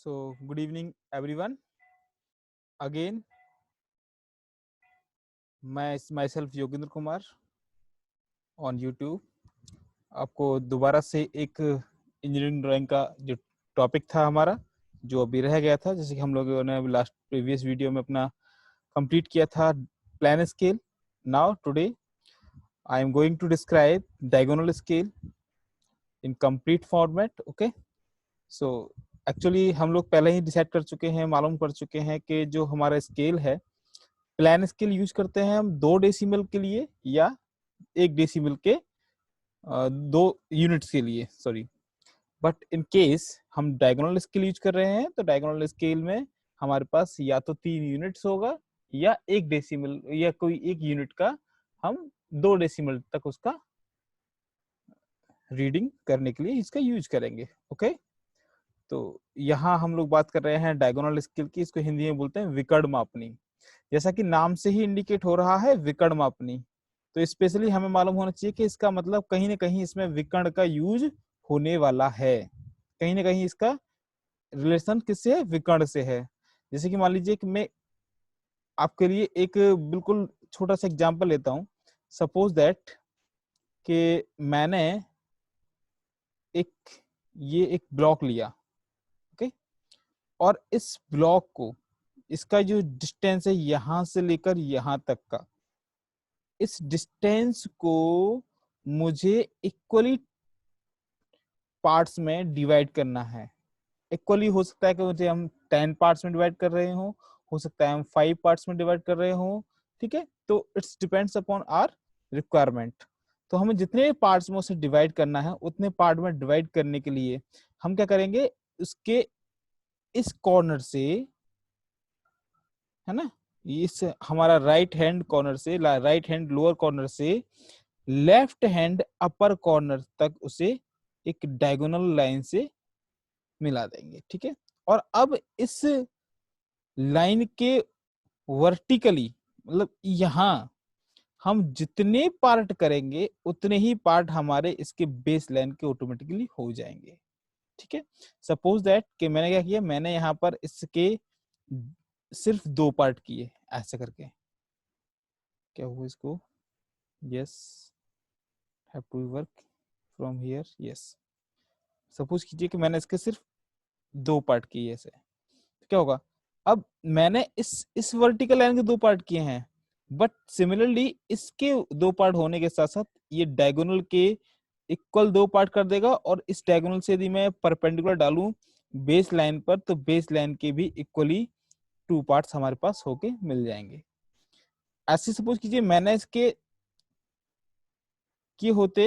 So, good evening, everyone. Again, myself Yogendra Kumar on YouTube. आपको दोबारा से एक इंजीनियरिंग ड्राइंग का जो टॉपिक था हमारा, जो अभी रह गया था, जैसे कि हम लोगों ने लास्ट प्रीवियस वीडियो में अपना कंप्लीट किया था plan scale. Now today I am going to describe diagonal scale in complete format. Okay, so actually हम लोग पहले ही डिसाइड कर चुके हैं, मालूम कर चुके हैं कि जो हमारा स्केल है, प्लान स्केल यूज करते हैं हम 2 डेसिमल के लिए या 1 डेसिमल के 2 यूनिट्स के लिए, सॉरी. बट इन केस हम डायगोनल स्केल यूज कर रहे हैं तो डायगोनल स्केल में हमारे पास या तो 3 यूनिट्स होगा या 1 डेसिमल या कोई 1 यूनिट का हम 2 डेसिमल तक उसका रीडिंग करने के लिए इसका यूज करेंगे. ओके, तो यहाँ हम लोग बात कर रहे हैं डायगोनल स्केल की. इसको हिंदी में बोलते हैं विकर्ण मापनी. जैसा कि नाम से ही इंडिकेट हो रहा है विकर्ण मापनी, तो स्पेशली हमें मालूम होना चाहिए कि इसका मतलब कहीं ना कहीं इसमें विकर्ण का यूज होने वाला है. कहीं ना कहीं इसका रिलेशन किससे है? विकर्ण से है. जैसे कि मान लीजिए कि मैं आपके लिए एक बिल्कुल छोटा सा एग्जांपल लेता हूं. सपोज दैट कि मैंने एक एक ब्लॉक लिया. ओके, और इस ब्लॉक को, इसका जो डिस्टेंस है यहां से लेकर यहां तक का, इस डिस्टेंस को मुझे इक्वली पार्ट्स में डिवाइड करना है. इक्वली हो सकता है कि मुझे हम 10 पार्ट्स में डिवाइड कर रहे हो सकता है हम 5 पार्ट्स में डिवाइड कर रहे हो. ठीक है, तो it's depends upon our requirement. तो हमें जितने पार्ट्स में उसे डिवाइड करना है उतने पार्ट में डिवाइड करने के लिए हम क्या करेंगे, उसके इस कॉर्नर से, है ना, इस हमारा राइट हैंड कॉर्नर से, राइट हैंड लोअर कॉर्नर से लेफ्ट हैंड अपर कॉर्नर तक उसे एक डायगोनल लाइन से मिला देंगे. ठीक है, और अब इस लाइन के वर्टिकली, मतलब यहां हम जितने पार्ट करेंगे उतने ही पार्ट हमारे इसके बेस लाइन के ऑटोमेटिकली हो जाएंगे. ठीक है, सपोज दैट कि मैंने क्या किया, मैंने यहाँ पर इसके सिर्फ 2 पार्ट किए ऐसे करके. क्या हुआ इसको? Yes, have to work from here. Yes, suppose कीजिए कि मैंने इसके सिर्फ 2 पार्ट किए ऐसे. तो क्या होगा, अब मैंने इस वर्टिकल लाइन के 2 पार्ट किए हैं, बट सिमिलरली इसके 2 पार्ट होने के साथ साथ ये डायगोनल के इक्वल 2 पार्ट कर देगा. और इस डायगोनल से यदि मैं परपेंडिकुलर डालूं बेस लाइन पर, तो बेस लाइन के भी इक्वली 2 पार्ट्स हमारे पास होके मिल जाएंगे. ऐसे सपोज कीजिए मैंने इसके होते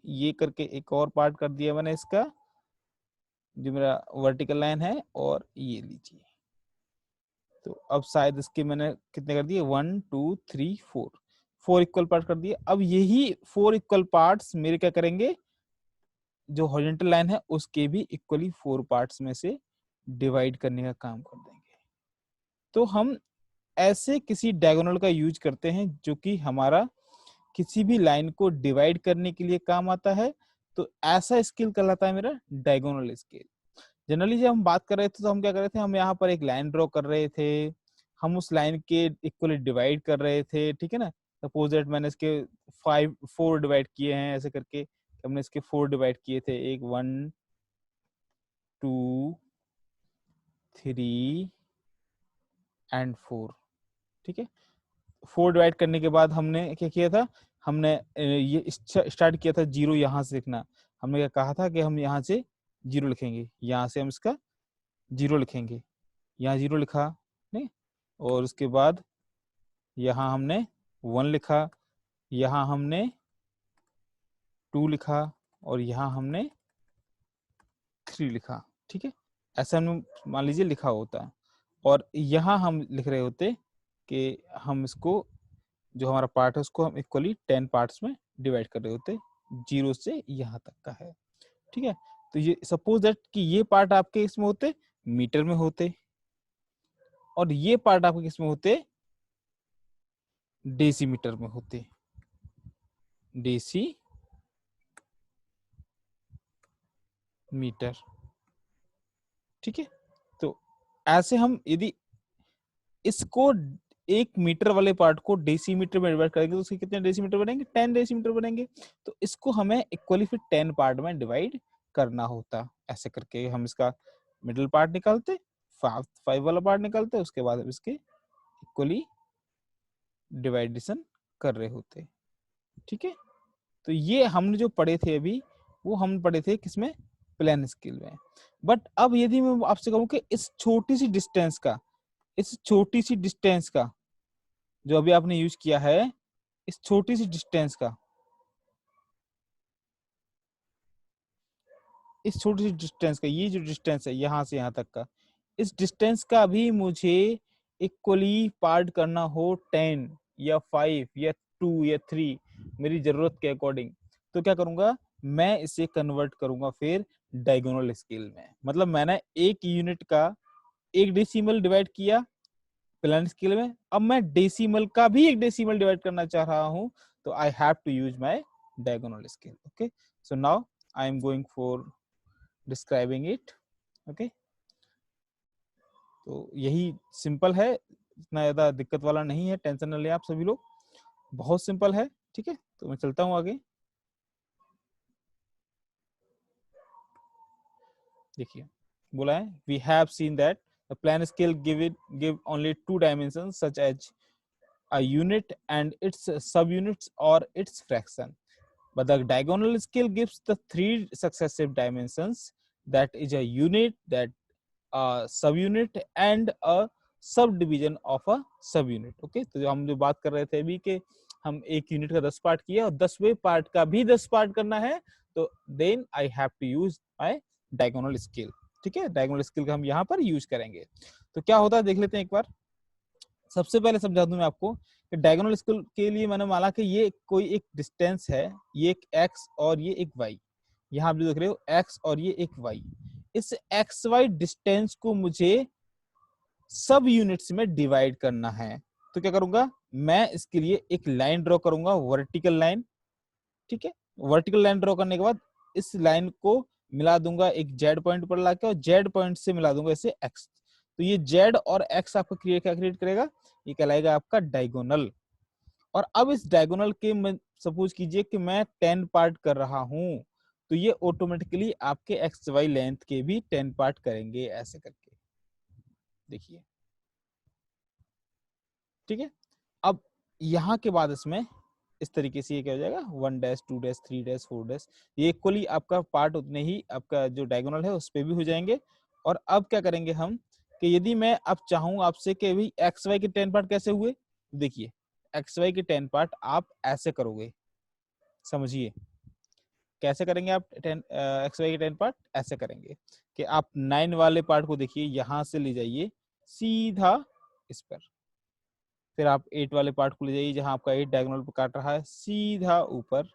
ये करके एक और पार्ट कर दिया मैंने इसका, जो मेरा वर्टिकल लाइन है, और ये लीजिए. तो अब शायद इसके मैंने कितने कर दिए, 1 2 3 4 इक्वल पार्ट कर दिए. अब यही 4 इक्वल पार्ट्स मेरे क्या करेंगे, जो हॉरिजॉन्टल लाइन है उसके भी इक्वली 4 पार्ट्स में से डिवाइड करने का काम कर देंगे. तो हम ऐसे किसी डायगोनल का यूज करते हैं जो कि हमारा किसी भी लाइन को डिवाइड करने के लिए काम आता है. तो ऐसा स्केल कहलाता है मेरा डायगोनल स्केल. जनरली जब हम बात कर रहे थे तो हम क्या कर रहे थे, हम यहाँ पर एक लाइन ड्रॉ कर रहे थे, हम उस लाइन के इक्वली डिवाइड कर रहे थे. ठीक है ना, सपोज दैट मैंने इसके 4 डिवाइड किए हैं ऐसे करके. हमने इसके 4 डिवाइड किए थे, एक 1 2 3 एंड 4. ठीक है, 4 डिवाइड करने के बाद हमने क्या किया था, हमने ये स्टार्ट किया था 0 यहाँ से लिखना. हमने क्या कहा था कि हम यहाँ से 0 लिखेंगे, यहाँ से हम इसका 0 लिखेंगे. यहाँ 0 लिखा नहीं, और उसके बाद यहाँ हमने 1 लिखा, यहाँ हमने 2 लिखा, और यहाँ हमने 3 लिखा. ठीक है, ऐसा हम मान लीजिए लिखा होता है. और यहाँ हम लिख रहे होते कि हम इसको, जो हमारा पार्ट है उसको हम इक्वली 10 पार्ट्स में डिवाइड कर रहे होते, 0 से यहाँ तक का है. ठीक है, तो ये सपोज दैट कि ये पार्ट आपके इसमें होते मीटर में होते, और ये पार्ट आपके किसमें होते, डेसीमीटर में होते. Decimetre. ठीक है। तो ऐसे हम यदि इसको 1 मीटर वाले पार्ट को डेसीमीटर में डिवाइड करेंगे तो उसके कितने डेसीमीटर बनेंगे? 10 डेसीमीटर बनेंगे। तो इसको हमें इक्वली फिर 10 पार्ट में डिवाइड करना होता। ऐसे करके हम इसका मिडिल पार्ट निकालते, 5 वाला पार्ट निकालते, उसके बाद इसके इक्वली डिवाइडेशन कर रहे होते। ठीक है। तो ये हमने जो पढ़े थे अभी, वो हम पढ़े थे किसमें? प्लेन स्केल में। बट अब यदि मैं आपसे कहूं कि इस छोटी सी डिस्टेंस का, इस छोटी सी डिस्टेंस का जो अभी आपने यूज किया है, इस छोटी सी डिस्टेंस का, इस छोटी सी डिस्टेंस का, ये जो डिस्टेंस है यहां से यहां तक का, इस डिस्टेंस का भी मुझे इक्वली पार्ट करना हो 10 या 5 या 2 या 3 मेरी जरूरत के अकॉर्डिंग, तो क्या करूंगा? मैं इसे कन्वर्ट करूंगा फिर डायगोनल स्केल में। मतलब मैंने एक यूनिट का एक डेसिमल डिवाइड किया प्लान स्केल में, अब मैं डेसिमल का भी एक डेसिमल डिवाइड करना चाह रहा हूं, तो I have to use my diagonal scale. Okay, so now I am going for describing it. Okay, तो यही सिंपल है, इतना ज्यादा दिक्कत वाला नहीं है, टेंशन न ले आप सभी लोग, बहुत सिंपल है। ठीक है, तो मैं चलता हूं आगे। देखिए बोला है, we have seen that the plan scale give only 2 dimensions such as a unit and its subunits or its fraction, but the diagonal scale gives the 3 successive dimensions, that is a unit, that a subunit and a subdivision of a subunit। Okay, तो जो हम जो बात कर रहे थे अभी कि हम एक यूनिट का 10 पार्ट किया और 10वें पार्ट का भी 10 पार्ट करना है, तो then I have to use my diagonal scale. ठीक है, डायगोनल स्केल का हम यहाँ पर यूज करेंगे। तो क्या होता है देख लेते हैं एक बार। सबसे पहले समझा दूं मैं आपको कि डायगोनल स्केल के लिए मैंने माना कि ये कोई एक डिस्टेंस है, ये एक एक्स और ये एक वाई, यहाँ आप जो देख रहे हो एक्स और ये एक वाई, इस एक्स वाई डिस्टेंस को मुझे सब यूनिट्स में डिवाइड करना है। तो क्या करूंगा? मैं इसके लिए एक लाइन ड्रॉ करूंगा, वर्टिकल लाइन। ठीक है, वर्टिकल लाइन ड्रॉ करने के बाद इस लाइन को मिला दूंगा एक जेड पॉइंट पर लाके, और जेड पॉइंट से मिला दूंगा इसे एक्स। तो ये जेड और एक्स आपका क्या क्रिएट करेगा? ये कहलाएगा आपका डायगोनल। और अब इस डायगोनल के सपोज कीजिए कि मैं 10 पार्ट कर रहा हूं, तो ये ऑटोमेटिकली आपके एक्स वाई लेंथ के भी 10 पार्ट करेंगे, ऐसे करके देखिए। ठीक है, अब यहाँ के बाद इसमें इस तरीके से ये क्या हो जाएगा, 1 डैश 2 डैश 3 डैश 4 डैश, ये इक्वली आपका पार्ट उतने ही आपका जो डायगोनल है उस पर भी हो जाएंगे। और अब क्या करेंगे हम कि यदि मैं अब चाहूँ आपसे कि भाई एक्स वाई के 10 पार्ट कैसे हुए, देखिए एक्स वाई के 10 पार्ट आप ऐसे करोगे, समझिए कैसे करेंगे आप। 10 एक्स वाई के 10 पार्ट ऐसे करेंगे कि आप 9 वाले पार्ट को देखिए यहां से ले जाइए सीधा इस पर, फिर आप 8 वाले पार्ट को ले जाइए जहां आपका 8 डायगोनल पर काट रहा है सीधा ऊपर।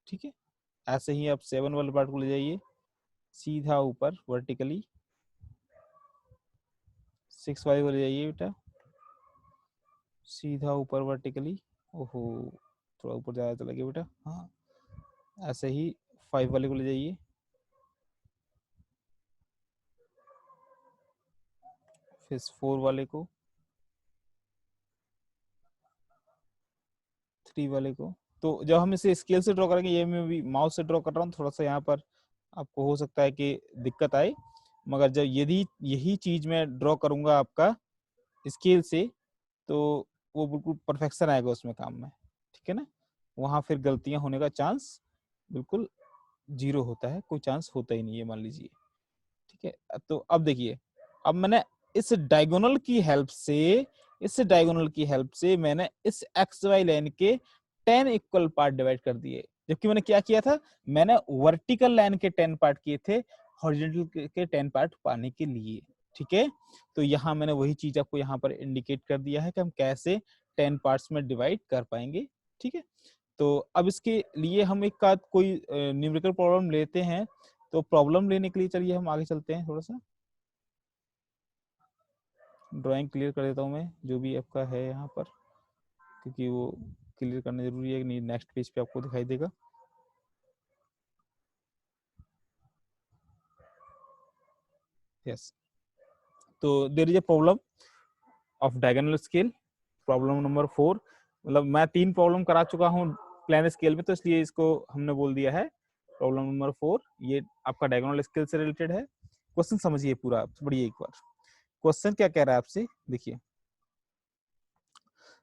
ठीक है, ऐसे ही आप 7 वाले पार्ट को ले जाइए सीधा ऊपर वर्टिकली, 6 वाले को ले जाइए बेटा सीधा ऊपर वर्टिकली। ओहो, थोड़ा ऊपर ज्यादा चला गया बेटा, हाँ। ऐसे ही 5 वाले को ले जाइए, फिर 4 वाले को, 3 वाले को। तो जब हम इसे स्केल से ड्रॉ करेंगे, ये मैं भी माउस से ड्रॉ कर रहा हूँ, थोड़ा सा यहाँ पर आपको हो सकता है कि दिक्कत आए, मगर जब यदि यही चीज मैं ड्रॉ करूंगा आपका स्केल से, तो वो बिल्कुल परफेक्शन आएगा उसमें काम में। ठीक है ना, वहां फिर गलतियां होने का चांस बिल्कुल 0 होता है, कोई चांस होता ही नहीं है, मान लीजिए। ठीक है, तो अब देखिए, अब मैंने इस डायगोनल की हेल्प से, इस डायगोनल की हेल्प से मैंने इस एक्स वाई लाइन के 10 इक्वल पार्ट डिवाइड कर दिए, जबकि मैंने क्या किया था, मैंने वर्टिकल लाइन के 10 पार्ट किए थे हॉरिजॉन्टल के 10 पार्ट पाने के लिए। ठीक है, तो यहाँ मैंने वही चीज आपको यहाँ पर इंडिकेट कर दिया है कि हम कैसे 10 पार्ट्स में डिवाइड कर पाएंगे। ठीक है, तो अब इसके लिए हम एक का कोई न्यूमेरिकल प्रॉब्लम लेते हैं। तो प्रॉब्लम लेने के लिए चलिए हम आगे चलते हैं, थोड़ा सा ड्राइंग क्लियर कर देता हूँ मैं जो भी आपका है यहाँ पर, क्योंकि वो क्लियर करना जरूरी है, नहीं नेक्स्ट पेज पे आपको दिखाई देगा। यस, तो there is a problem of diagonal scale, problem number 4। मतलब मैं 3 प्रॉब्लम करा चुका हूँ प्लान स्केल में, तो इसलिए इसको हमने बोल दिया है प्रॉब्लम नंबर 4। ये आपका डायगोनल स्केल से रिलेटेड है। क्वेश्चन समझिए पूरा, पढ़िए एक बार। क्वेश्चन क्या कह रहा है आपसे, देखिए।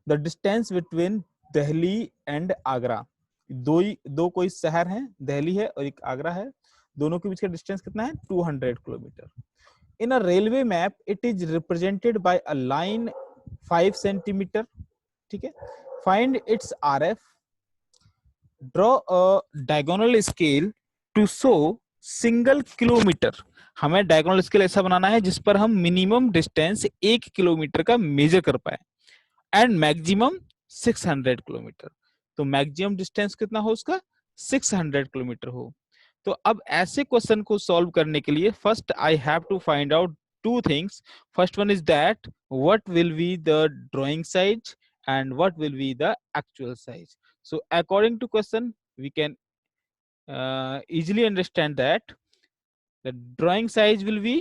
The distance between Delhi and Agra, दो कोई शहर है, दिल्ली है और एक आगरा है, दोनों के बीच का डिस्टेंस कितना है, 200 kilometre. In a railway map it is represented by a line 5 centimetre, ठीक है। Find its RF, draw a diagonal scale to show single kilometre. हमें डायगोनल स्केल ऐसा बनाना है जिस पर हम मिनिमम डिस्टेंस 1 किलोमीटर का मेजर कर पाए एंड मैक्सिमम 600 किलोमीटर। तो मैक्सिमम डिस्टेंस कितना हो उसका, 600 किलोमीटर हो। तो अब ऐसे क्वेश्चन को सॉल्व करने के लिए first I have to find out two things. First one is that what will be the drawing size and what will be the actual size. So according to question we can easily understand that the drawing size will be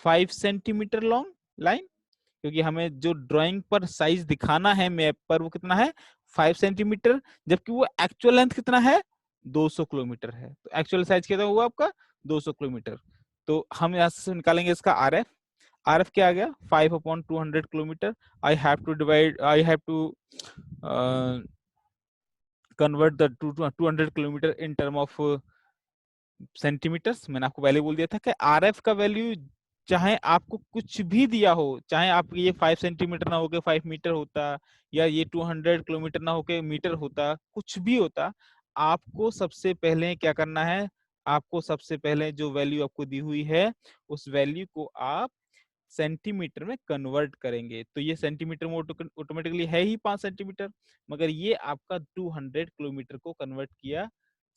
5 centimeter long line, क्योंकि हमें जो drawing पर size दिखाना है map पर वो कितना है, 5 सेंटीमीटर, जबकि वो एक्चुअल लेंथ कितना है, 200 किलोमीटर है। तो एक्चुअल साइज कितना हुआ आपका, 200 किलोमीटर। तो हम यहाँ से निकालेंगे इसका आरएफ। आरएफ क्या आ गया, 5/200 kilometre. I have to convert the 200 kilometre in term of centimetres. मैंने आपको पहले बोल दिया था कि आरएफ का वैल्यू चाहे आपको कुछ भी दिया हो, चाहे आप ये 5 सेंटीमीटर ना होके 5 मीटर होता, या ये 200 किलोमीटर ना होके मीटर होता, कुछ भी होता, आपको सबसे पहले क्या करना है, आपको सबसे पहले जो वैल्यू आपको दी हुई है उस वैल्यू को आप सेंटीमीटर में कन्वर्ट करेंगे। तो ये सेंटीमीटर में ऑटोमेटिकली है ही 5 सेंटीमीटर, मगर ये आपका 200 किलोमीटर को कन्वर्ट किया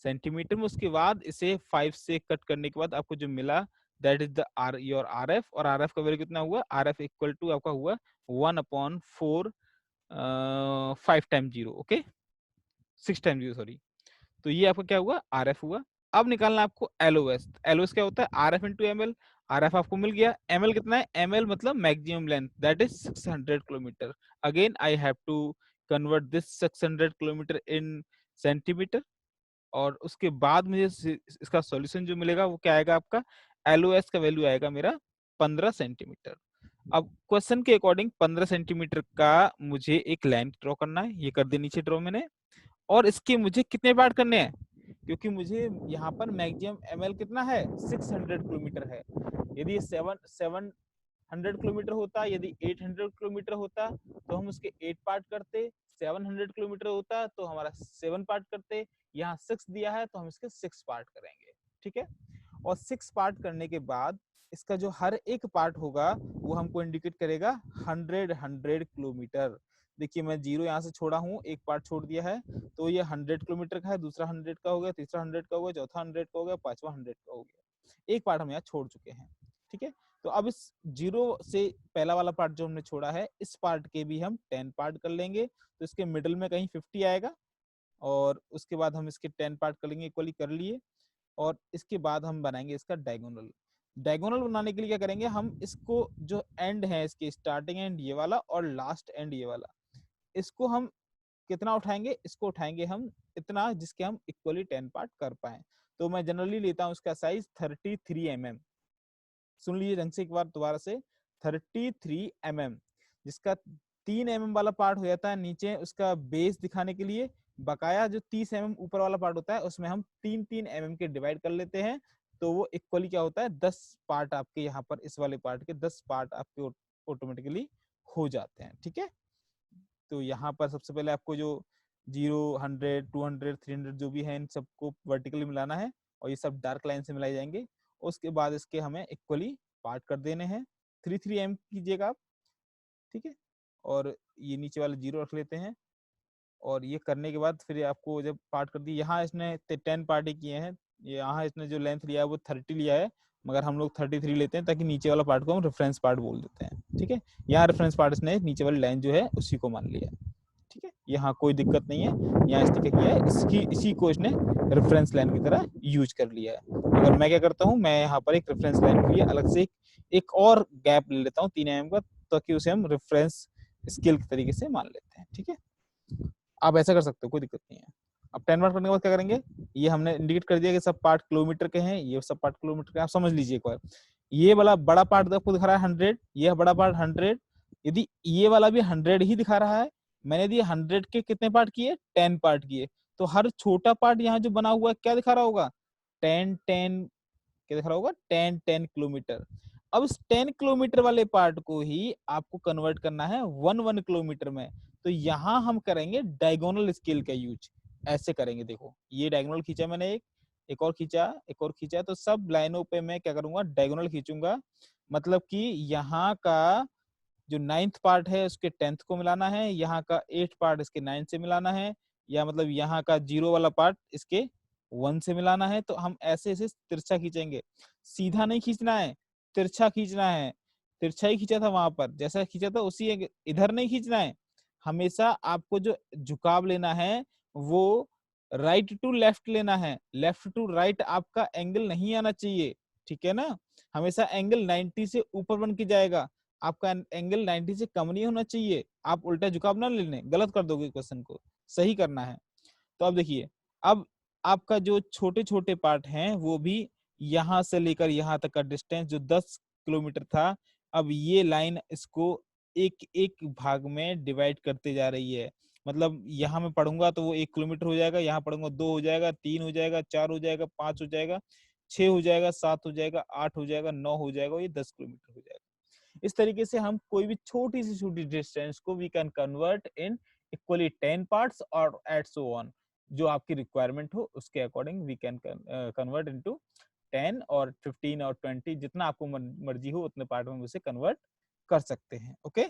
सेंटीमीटर में। उसके बाद इसे 5 से कट करने के बाद आपको जो मिला that is the your RF. और आरएफ का वैल्यू कितना हुआ, आरएफ इक्वल टू आपका हुआ 1/4 5 टाइम 0, ओके 6 टाइम 0 सॉरी। तो ये आपका क्या हुआ, आरएफ हुआ। अब निकालना आपको एलओएस। एलओएस क्या होता है, आरएफ इंटू एमएल। आरएफ आपको मिल गया, एमएल कितना है, एमएल मतलब maximum length that is 600 kilometre. Again I have to convert this 600 kilometre in centimetre, और उसके बाद मुझे इसका सॉल्यूशन जो मिलेगा वो क्या आएगा, आपका एलओएस का वैल्यू आएगा मेरा 15 सेंटीमीटर। अब क्वेश्चन के अकॉर्डिंग 15 सेंटीमीटर का मुझे एक लाइन ड्रॉ करना है, ये कर दे नीचे ड्रॉ मैंने। और इसके मुझे कितने पार्ट करने हैं, क्योंकि मुझे यहाँ पर मैक्सिमम एमएल कितना है, 600 किलोमीटर है। यदि 700 किलोमीटर होता, यदि 800 किलोमीटर होता तो हम उसके 8 पार्ट करते, 700 किलोमीटर होता तो हमारा 7 पार्ट करते, यहाँ 6 दिया है तो हम इसके 6 पार्ट करेंगे, ठीक है। और 6 पार्ट करने के बाद इसका जो हर एक पार्ट होगा वो हमको इंडिकेट करेगा 100 किलोमीटर। देखिए मैं 0 यहाँ से छोड़ा हूँ, एक पार्ट छोड़ दिया है, तो ये 100 किलोमीटर का है, दूसरा 100 का हो गया, तीसरा 100 का हो गया, चौथा 100 का हो गया, पांचवा 100 का हो गया। एक पार्ट हम यहाँ छोड़ चुके हैं, ठीक है। तो अब इस 0 से पहला वाला पार्ट जो हमने छोड़ा है, इस पार्ट के भी हम 10 पार्ट कर लेंगे, तो इसके मिडिल में कहीं 50 आएगा, और उसके बाद हम इसके 10 पार्ट कर लेंगे, इक्वली कर लिए। और इसके बाद हम बनाएंगे इसका डायगोनल। डायगोनल बनाने के लिए क्या करेंगे, हम इसको जो एंड है, इसके स्टार्टिंग एंड ये वाला और लास्ट एंड ये वाला, इसको हम कितना उठाएंगे, इसको उठाएंगे हम इतना जिसके हम इक्वली 10 पार्ट कर पाए। तो मैं जनरली लेता हूं इसका साइज 33 mm। सुन लीजिए ढंग से एक बार दोबारा से, 33 mm, जिसका 3 mm वाला पार्ट हो जाता है नीचे उसका बेस दिखाने के लिए। बकाया जो 30 mm ऊपर वाला पार्ट होता है उसमें हम 3-3 mm के डिवाइड कर लेते हैं, तो वो इक्वली क्या होता है, 10 पार्ट आपके यहाँ पर इस वाले पार्ट के 10 पार्ट आपके ऑटोमेटिकली हो जाते हैं, ठीक है। तो यहाँ पर सबसे पहले आपको जो 0, 100, 200, 300 जो भी है इन सबको वर्टिकली मिलाना है, और ये सब डार्क लाइन से मिलाए जाएंगे। उसके बाद इसके हमें इक्वली पार्ट कर देने हैं, 3 एम कीजिएगा आप, ठीक है। और ये नीचे वाले 0 रख लेते हैं, और ये करने के बाद फिर आपको जब पार्ट कर दी, यहाँ इसने 10 पार्ट ही किए हैं, यहाँ इसने जो लेंथ लिया है वो 30 लिया है, मगर हम लोग 33 लेते हैं ताकि नीचे वाला पार्ट को हम रेफरेंस पार्ट बोल देते हैं, ठीक है। यहाँ रेफरेंस पार्ट इसने नीचे वाली लाइन जो है उसी को मान लिया है, ठीक है। यहाँ कोई दिक्कत नहीं है, यहाँ इसने क्या किया है, इसी को इसने रेफरेंस लाइन की तरह यूज कर लिया है। अगर मैं क्या करता हूँ, मैं यहाँ पर एक रेफरेंस लाइन के लिए अलग से एक एक और गैप ले लेता हूँ 3 mm का, ताकि उसे हम रेफरेंस स्केल के तरीके से मान लेते हैं। ठीक है, आप ऐसा कर सकते हो, कोई दिक्कत नहीं है। अब 10 पार्ट करने के बाद क्या करेंगे, ये हमने इंडिकेट कर दिया कि सब पार्ट किलोमीटर के हैं, ये सब पार्ट किलोमीटर के, आप समझ लीजिए एक बार। ये वाला बड़ा पार्ट आपको दिखा रहा है 100, ये बड़ा पार्ट 100, यदि ये वाला भी 100 ही दिखा रहा है, मैंने दिए 100 के कितने पार्ट किए, 10 पार्ट किए, तो हर छोटा पार्ट यहाँ जो बना हुआ है क्या दिखा रहा होगा, 10 क्या दिख रहा होगा, 10 किलोमीटर। अब इस 10 किलोमीटर वाले पार्ट को ही आपको कन्वर्ट करना है 1 किलोमीटर में। तो यहां हम करेंगे डायगोनल स्केल का यूज, ऐसे करेंगे। देखो ये डायगोनल खींचा मैंने, एक और खींचा, एक और खींचा, तो सब लाइनों पे मैं क्या करूंगा, डायगोनल खींचूंगा। मतलब कि यहाँ का जो 9th पार्ट है उसके 10th को मिलाना है, यहाँ का 8th पार्ट इसके 9 से मिलाना है, या मतलब यहाँ का 0 वाला पार्ट इसके 1 से मिलाना है। तो हम ऐसे ऐसे तिरछा खींचेंगे, सीधा नहीं खींचना है, तिरछा खींचना है। तिरछा ही खींचा था वहां पर, जैसा खींचा था उसी इधर नहीं खींचना है। हमेशा आपको जो झुकाव लेना है वो राइट टू लेफ्ट लेना है, लेफ्ट टू राइट आपका एंगल नहीं आना चाहिए। ठीक है ना, हमेशा एंगल 90 से ऊपर बन के जाएगा, आपका एंगल 90 से कम नहीं होना चाहिए। आप उल्टा झुकाव ना लेने, गलत कर दोगे क्वेश्चन को, सही करना है। तो अब देखिए, अब आपका जो छोटे छोटे पार्ट हैं वो भी यहां से लेकर यहां तक का डिस्टेंस जो 10 किलोमीटर था, अब ये लाइन इसको एक एक भाग में डिवाइड करते जा रही है। मतलब यहाँ मैं पढ़ूंगा तो वो 1 किलोमीटर हो जाएगा, यहाँ पढ़ूंगा 2 हो जाएगा, 3 हो जाएगा, 4 हो जाएगा, 5 हो जाएगा, 6 हो जाएगा, 7 हो जाएगा, 8 हो जाएगा, 9 हो जाएगा, ये 10 किलोमीटर हो जाएगा। इस तरीके से हम कोई भी छोटी सी छोटी डिस्टेंस को we can convert in equally 10 parts और एट सो ऑन, जो आपकी रिक्वायरमेंट हो उसके according we can convert into 10 और 15 और 20, जितना आपको मर्जी हो उतने पार्ट में उसे कन्वर्ट कर सकते हैं। ओके,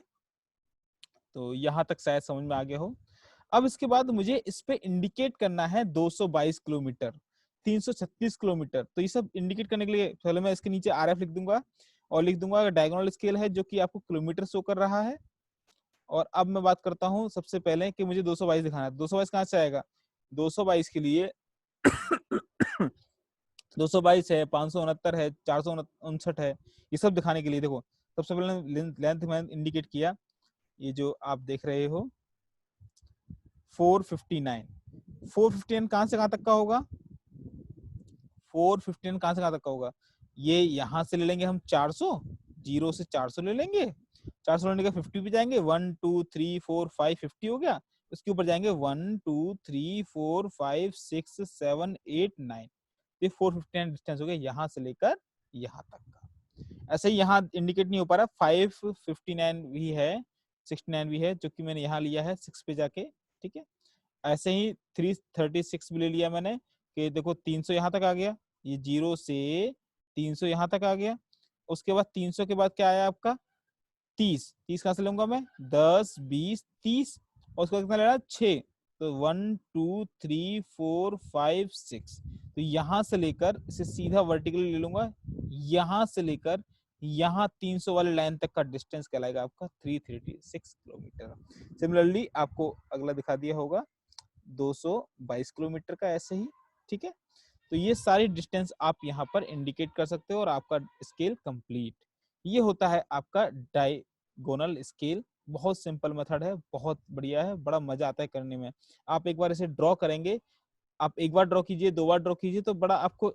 तो यहाँ तक शायद समझ में आ गया हो। अब इसके बाद मुझे इस पे इंडिकेट करना है 222 किलोमीटर, 336 किलोमीटर। तो ये सब इंडिकेट करने के लिए पहले मैं इसके नीचे आरएफ लिख दूंगा और लिख दूंगा डायगोनल स्केल है जो कि आपको किलोमीटर शो कर रहा है। और अब मैं बात करता हूं सबसे पहले कि मुझे 222 दिखाना है। 222 कहां से आएगा, 222 के लिए 222 है, 569 है, 459 है, ये सब दिखाने के लिए देखो सबसे पहले लेंथ मैंने इंडिकेट किया, ये जो आप देख रहे हो 459। 459 कहां से कहां तक का होगा, 459 कहां से कहां तक का होगा, ये यहां से ले लेंगे हम 400, 0 से 400 ले लेंगे, 400 लेने का 50 पे जाएंगे, 1 2 3 4 5 50 हो गया। उसके ऊपर जाएंगे 1 2 3 4 5 6 7 8 9, ये 459 डिस्टेंस हो गया यहाँ से लेकर यहाँ तक का। ऐसे ही यहाँ इंडिकेट नहीं हो पा रहा, 559 भी है, 69 भी है, जो कि मैंने यहाँ लिया है 6 पे जाके। ठीक है, ऐसे ही 336 भी ले लिया मैंने, कि देखो 300 यहाँ तक आ गया, ये 0 से 300 यहाँ तक आ गया। उसके बाद 300 के बाद क्या आया आपका 30, 30 कहां से लूंगा मैं, 10 20 30, और उसको कितना लेना 6, तो 1 2 3 4 5 6, तो यहां से लेकर इसे सीधा वर्टिकली ले लूंगा, यहां से लेकर यहाँ 300 वाले लाइन तक का डिस्टेंस कहलाएगा आपका 336 किलोमीटर। सिमिलरली आपको अगला दिखा दिया होगा 222 किलोमीटर का, ऐसे ही। ठीक है, तो ये सारी डिस्टेंस आप यहाँ पर इंडिकेट कर सकते हो और आपका स्केल कंप्लीट। ये होता है आपका डायगोनल स्केल। बहुत सिंपल मेथड है, बहुत बढ़िया है, बड़ा मजा आता है करने में। आप एक बार इसे ड्रॉ करेंगे, आप एक बार ड्रॉ कीजिए, 2 बार ड्रॉ कीजिए, तो बड़ा आपको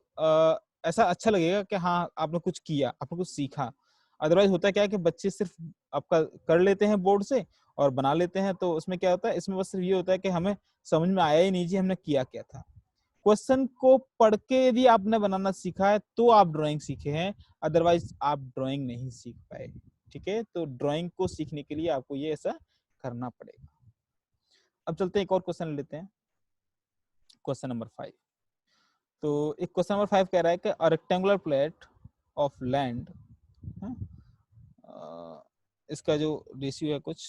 ऐसा अच्छा लगेगा कि हाँ आपने कुछ किया, आपने कुछ सीखा। अदरवाइज होता क्या है कि बच्चे सिर्फ आपका कर लेते हैं बोर्ड से और बना लेते हैं, तो उसमें क्या होता है, इसमें बस सिर्फ ये होता है कि हमें समझ में आया ही नहीं जी हमने किया क्या था। क्वेश्चन को पढ़ के यदि आपने बनाना सीखा है तो आप ड्राइंग सीखे हैं, अदरवाइज आप ड्राइंग नहीं सीख पाए। ठीक है, तो ड्राइंग को सीखने के लिए आपको ये ऐसा करना पड़ेगा। अब चलते हैं एक और क्वेश्चन लेते हैं, क्वेश्चन नंबर 5। तो एक क्वेश्चन नंबर 5 कह रहा है कि a rectangular plate of land, इसका जो रेशियो है कुछ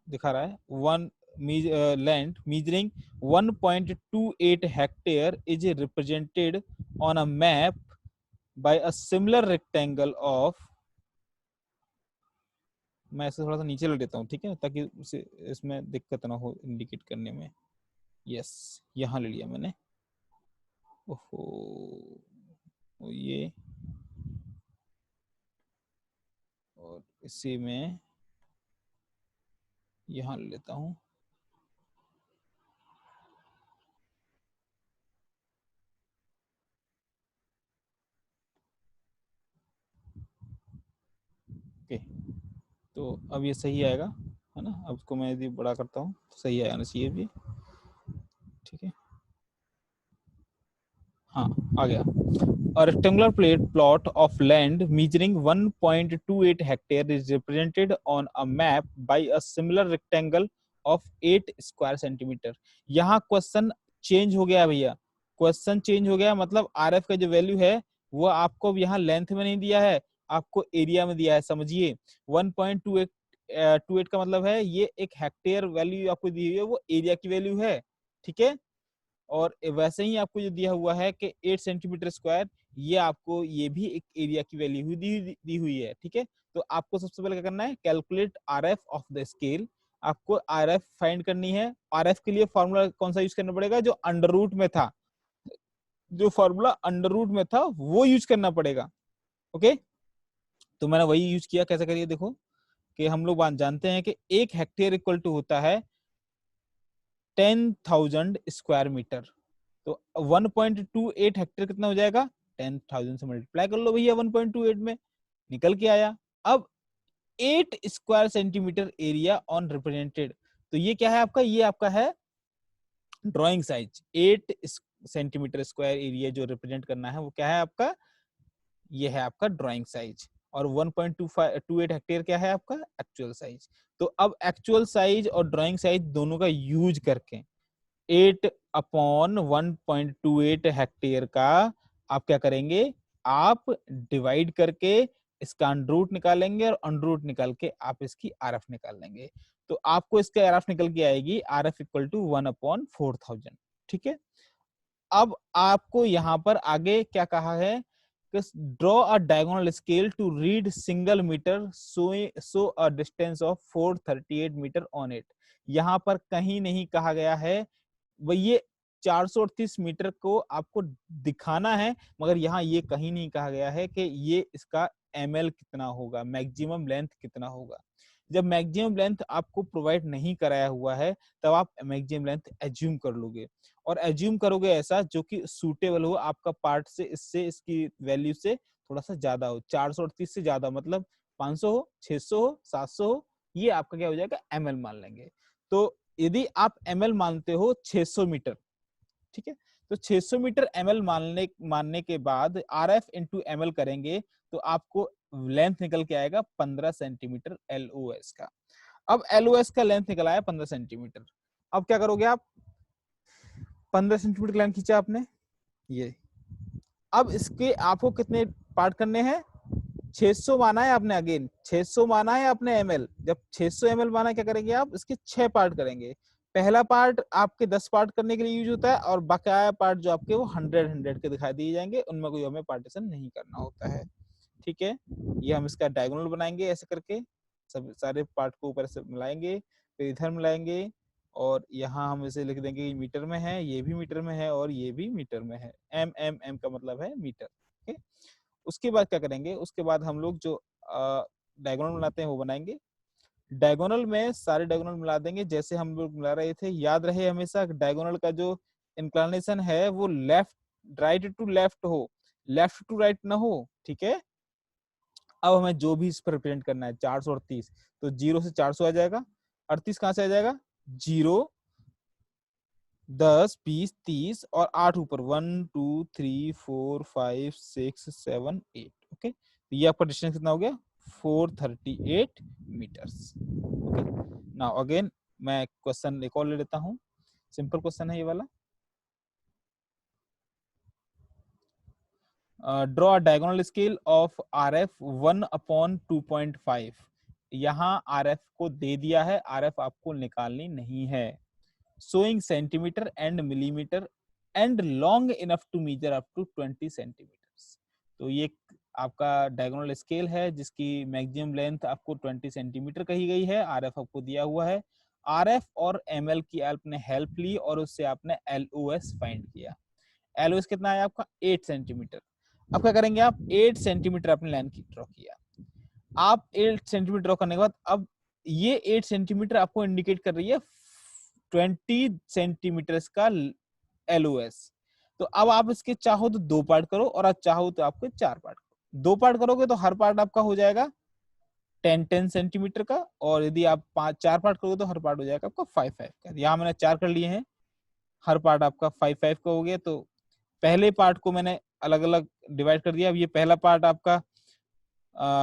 दिखा रहा है, one land measuring 1.28 hectare is represented on a map bye a similar rectangle of, मैं ऐसे थोड़ा सा नीचे ले लेता हूँ, ठीक है, ताकि उसे इसमें दिक्कत ना हो इंडिकेट करने में। यस, यहाँ ले लिया मैंने। ओहो, ये इसी में यहाँ लेता हूँ, ओके। तो अब ये सही आएगा, है ना। अब इसको मैं यदि बड़ा करता हूँ तो सही आना चाहिए भी, ठीक है। हाँ, आ गया। A rectangular plot of land measuring 1.28 hectare is represented on a map by a similar rectangle of 8 square centimeter। यहाँ क्वेश्चन चेंज हो गया भैया, क्वेश्चन चेंज हो गया, मतलब आरएफ का जो वैल्यू है वो आपको यहाँ लेंथ में नहीं दिया है, आपको एरिया में दिया है। समझिए 1.28 का मतलब है ये एक हेक्टेयर वैल्यू आपको दी हुई है, वो एरिया की वैल्यू है, ठीक है। और वैसे ही आपको जो दिया हुआ है कि 8 सेंटीमीटर स्क्वायर, ये आपको ये भी एक एरिया की वैल्यू दी हुई है, ठीक है। तो आपको सबसे पहले क्या करना है, calculate RF of the scale. आपको आरएफ फाइंड करनी है। आरएफ के लिए फॉर्मूला कौन सा यूज करना पड़ेगा, जो अंडर रूट में था, जो फॉर्मूला अंडर रूट में था वो यूज करना पड़ेगा, ओके। तो मैंने वही यूज किया। कैसे करिए, देखो कि हम लोग जानते हैं कि एक हेक्टेयर इक्वल टू होता है 10,000 स्क्वायर मीटर। तो 1.28 हेक्टेयर कितना हो जाएगा, 10,000 से मल्टीप्लाई कर लो भैया 1.28 में, निकल के आया। अब 8 square centimetre area on represented, तो ये क्या है आपका, ये आपका है drawing size. 8 centimetre square area जो रिप्रेजेंट करना है वो क्या है आपका, ये है आपका ड्राइंग साइज। और 1.28 हेक्टेयर क्या है आपका एक्चुअल साइज। तो अब एक्चुअल साइज और ड्राइंग साइज दोनों का यूज करके 8/1.28 हेक्टेयर का आप क्या करेंगे, आप डिवाइड करके इसका अंडरूट निकालेंगे और अंडरूट निकाल के आप इसकी आरएफ निकाल लेंगे। तो आपको इसके आरएफ निकल के आएगी आरएफ इक्वल टू 1/4000, ठीक है। अब आपको यहाँ पर आगे क्या कहा है, draw a diagonal scale to read single metre so a distance of 438 metre on it. यहाँ पर कहीं नहीं कहा गया है वही ये 438 मीटर को आपको दिखाना है, मगर यहाँ ये कहीं नहीं कहा गया है कि ये इसका एमएल कितना होगा, मैक्सिमम लेंथ कितना होगा। जब मैक्सिमम लेंथ आपको प्रोवाइड नहीं कराया हुआ है तब आप मैक्सिमम लेंथ एज्यूम कर लोगे, और एज्यूम करोगे ऐसा जो कि सूटेबल हो आपका पार्ट से, इससे इसकी वैल्यू से थोड़ा सा ज्यादा हो। 438 से ज्यादा मतलब 500 हो, 600 हो, 700 हो, ये आपका क्या हो जाएगा, एमएल मान लेंगे। तो यदि आप एमएल मानते हो 600 मीटर, ठीक है, तो 600 मीटर एमएल मानने के बाद आरएफ इंटू एमएल करेंगे तो आपको लेंथ निकल के आएगा 15 सेंटीमीटर एलओएस का। अब एलओएस का लेंथ निकला है 15 सेंटीमीटर। अब क्या करोगे आप, 15 सेंटीमीटर लाइन खींचा आपने, ये अब इसके आपको कितने पार्ट करने हैं, 600 माना है आपने, अगेन 600 माना है आपने एमएल। जब 600 एमएल माना क्या करेंगे आप, इसके 6 पार्ट करेंगे। पहला पार्ट आपके 10 पार्ट करने के लिए यूज होता है, और बकाया पार्ट जो आपके वो 100 के दिखाई दिए जाएंगे, उनमें कोई हमें पार्टीशन नहीं करना होता है, ठीक है। ये हम इसका डायगोनल बनाएंगे ऐसे करके, सब सारे पार्ट को ऊपर से मिलाएंगे, फिर इधर मिलाएंगे, और यहाँ हम इसे लिख देंगे कि मीटर में है, ये भी मीटर में है और ये भी मीटर में है। एम एम एम का मतलब है मीटर, ठीक है। उसके बाद क्या करेंगे, उसके बाद हम लोग जो डायगोनल बनाते हैं वो बनाएंगे। डायगोनल में सारे डायगोनल मिला देंगे जैसे हम लोग मिला रहे थे। याद रहे हमेशा डायगोनल का जो इंक्लिनेशन है वो लेफ्ट राइट टू लेफ्ट हो, लेफ्ट टू राइट ना हो, ठीक है। अब हमें जो भी इस पर रिप्रेजेंट करना है 438, तो 0 से 400 आ जाएगा। 38 कहां से आ जाएगा, 0, 10, 20, 30 और 8 ऊपर, 1, 2, 3, 4, 5, 6, 7, 8, ओके। तो ये आपका डिस्टेंस कितना हो गया, 438 मीटर्स, ओके। नाउ अगेन मैं क्वेश्चन एक और ले लेता हूँ, सिंपल क्वेश्चन है ये वाला। Draw diagonal scale of RF 1/2.5। यहाँ आरएफ को दे दिया है, आरएफ आपको निकालनी नहीं है। showing centimeter and millimeter and long enough to measure up to 20 centimeters। तो ये आपका डायगोनल स्केल है जिसकी मैक्सिमम लेंथ आपको 20 सेंटीमीटर कही गई है, आरएफ आपको दिया हुआ है। आरएफ और एमएल की आपने हेल्प ली और उससे आपने एलओएस फाइंड किया। एलओएस कितना है आपका, 8 सेंटीमीटर। अब क्या करेंगे आप, 8 सेंटीमीटर अपने लाइन की ड्रॉ किया। आप 8 सेंटीमीटर ड्रॉ करने के बाद अब ये 8 सेंटीमीटर आपको इंडिकेट कर रही है 20 सेंटीमीटर का LOS। तो अब आप इसके चाहो तो 2 पार्ट करो और आप चाहो तो आपके 4 पार्ट करो। 2 पार्ट करोगे तो हर पार्ट आपका हो जाएगा 10 सेंटीमीटर का, और यदि आप 4 पार्ट करोगे तो हर पार्ट हो जाएगा आपका 5 का। यहाँ मैंने 4 कर लिए हैं, हर पार्ट आपका 5 का हो गया। तो पहले पार्ट को मैंने अलग अलग डिवाइड कर दिया। अब ये पहला पार्ट आपका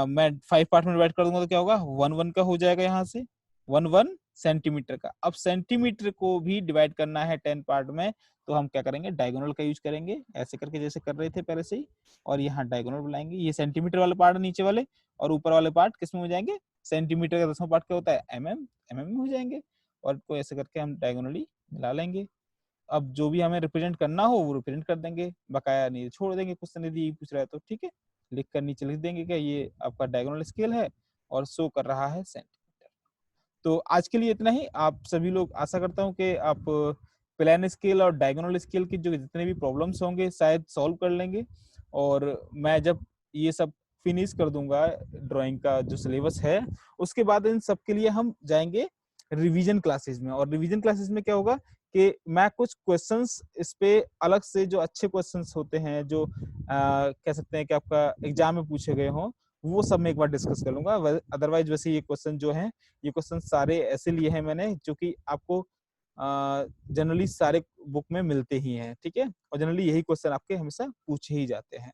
मैं 5 पार्ट में डिवाइड कर दूंगा तो क्या होगा, 1 का हो जाएगा यहाँ से 1 सेंटीमीटर का। अब सेंटीमीटर को भी डिवाइड करना है 10 पार्ट में, तो हम क्या करेंगे, डायगोनल का यूज करेंगे, ऐसे करके जैसे कर रहे थे पहले से ही, और यहाँ डायगोनल बुलाएंगे। ये सेंटीमीटर वाले पार्ट नीचे वाले, और ऊपर वाले पार्ट किस में हो जाएंगे, सेंटीमीटर का 10वां पार्ट क्या होता है, mm में हो जाएंगे। और को ऐसे करके हम डायगोनली मिला लेंगे। अब जो भी हमें रिप्रेजेंट करना हो वो रिप्रेजेंट कर देंगे, बकाया नहीं छोड़ देंगे। क्वेश्चन यदि यही पूछ रहा है तो ठीक है, लिख कर नीचे लिख देंगे कि ये आपका डायगोनल स्केल है और शो कर रहा है सेंटीमीटर। तो आज के लिए इतना ही। आप सभी लोग, आशा करता हूँ कि आप प्लेन स्केल और डायगोनल स्केल की जो जितने भी प्रॉब्लम्स होंगे शायद सॉल्व कर लेंगे। और मैं जब ये सब फिनिश कर दूंगा ड्राइंग का जो सिलेबस है, उसके बाद इन सब के लिए हम जाएंगे रिवीजन क्लासेस में। और रिवीजन क्लासेस में क्या होगा कि मैं कुछ क्वेश्चंस इस पे अलग से, जो अच्छे क्वेश्चंस होते हैं, जो कह सकते हैं कि आपका एग्जाम में पूछे गए हों, वो सब मैं एक बार डिस्कस कर लूंगा। अदरवाइज वैसे ये क्वेश्चन जो हैं, ये क्वेश्चन सारे ऐसे लिए हैं मैंने जो कि आपको जनरली सारे बुक में मिलते ही हैं, ठीक है। और जनरली यही क्वेश्चन आपके हमेशा पूछे ही जाते हैं,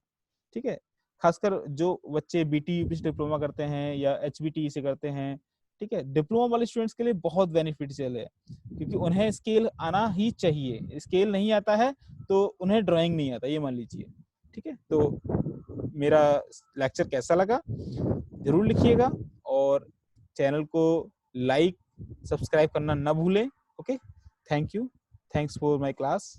ठीक है। खासकर जो बच्चे BT डिप्लोमा करते हैं या HBT से करते हैं, ठीक है, डिप्लोमा वाले स्टूडेंट्स के लिए बहुत बेनिफिशियल है, क्योंकि उन्हें स्केल आना ही चाहिए। स्केल नहीं आता है तो उन्हें ड्राइंग नहीं आता, ये मान लीजिए, ठीक है। तो मेरा लेक्चर कैसा लगा जरूर लिखिएगा, और चैनल को लाइक सब्सक्राइब करना ना भूलें। Okay, thank you, thanks for my class.